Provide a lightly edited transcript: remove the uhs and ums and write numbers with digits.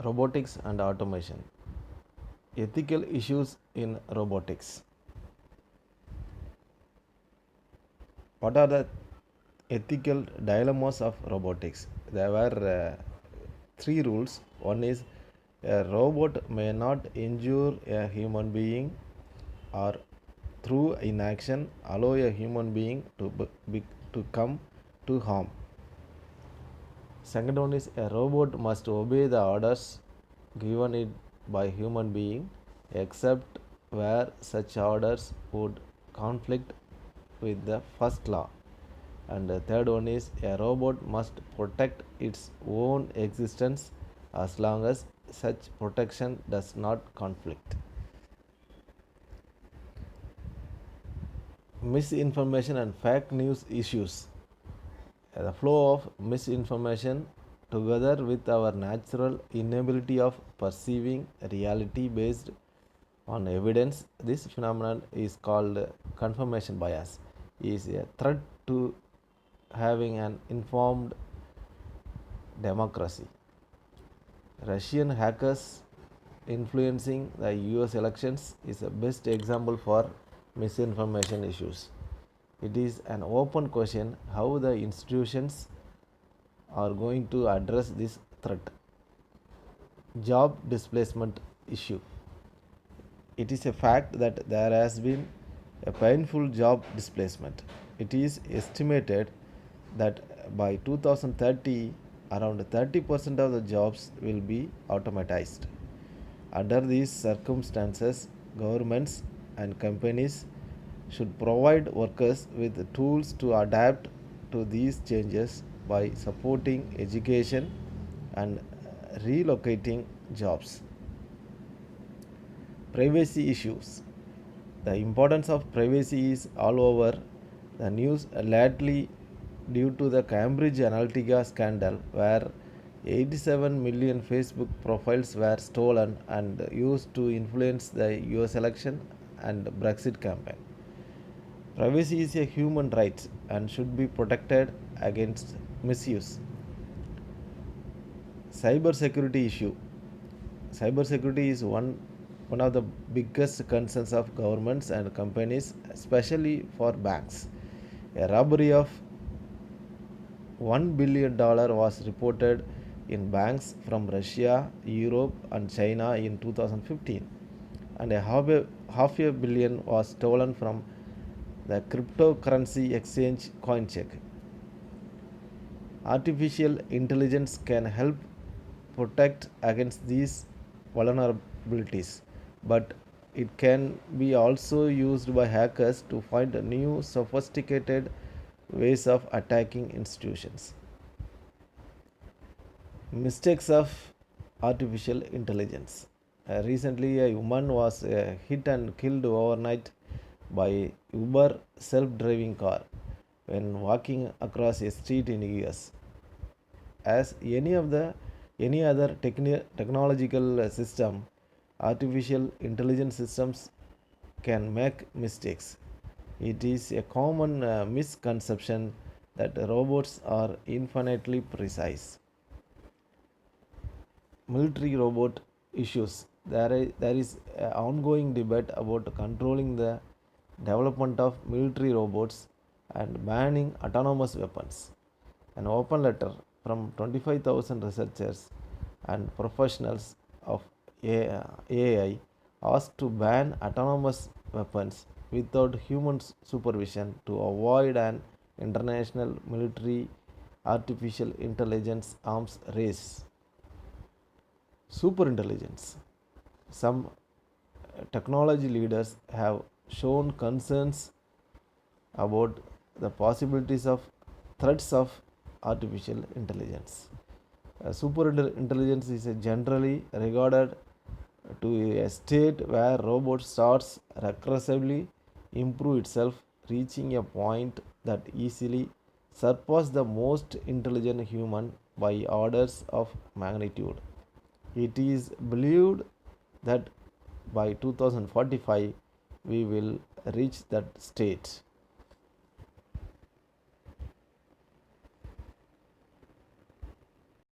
Robotics and automation. Ethical issues in robotics. What are the ethical dilemmas of robotics? There were three rules. One is a robot may not injure a human being or through inaction allow a human being to come to harm. Second one is a robot must obey the orders given it by human being except where such orders would conflict with the first law. And the third one is a robot must protect its own existence as long as such protection does not conflict. Misinformation and fake news issues. The flow of misinformation, together with our natural inability of perceiving reality based on evidence, this phenomenon is called confirmation bias, is a threat to having an informed democracy. Russian hackers influencing the US elections is the best example for misinformation issues. It is an open question how the institutions are going to address this threat. Job displacement issue. It is a fact that there has been a painful job displacement. It is estimated that by 2030, around 30% of the jobs will be automatized. Under these circumstances, governments and companies should provide workers with tools to adapt to these changes by supporting education and relocating jobs. Privacy issues. The importance of privacy is all over the news lately due to the Cambridge Analytica scandal, where 87 million Facebook profiles were stolen and used to influence the US election and Brexit campaign. Privacy is a human right and should be protected against misuse. Cybersecurity issue. Cybersecurity is one of the biggest concerns of governments and companies, especially for banks. A robbery of $1 billion was reported in banks from Russia, Europe, and China in 2015, and half a billion was stolen from the cryptocurrency exchange CoinCheck. Artificial intelligence can help protect against these vulnerabilities, but it can be also used by hackers to find new sophisticated ways of attacking institutions. Mistakes of artificial intelligence. Recently, a woman was hit and killed overnight by Uber self-driving car when walking across a street in US. As any other technological system, artificial intelligence systems can make mistakes. It is a common misconception that robots are infinitely precise. Military robot issues. There is an ongoing debate about controlling the development of military robots and banning autonomous weapons. An open letter from 25,000 researchers and professionals of AI asked to ban autonomous weapons without human supervision to avoid an international military artificial intelligence arms race. Superintelligence. Some technology leaders have shown concerns about the possibilities of threats of artificial intelligence. Superintelligence is generally regarded to a state where robot starts recursively improve itself, reaching a point that easily surpass the most intelligent human by orders of magnitude. It is believed that by 2045 we will reach that state.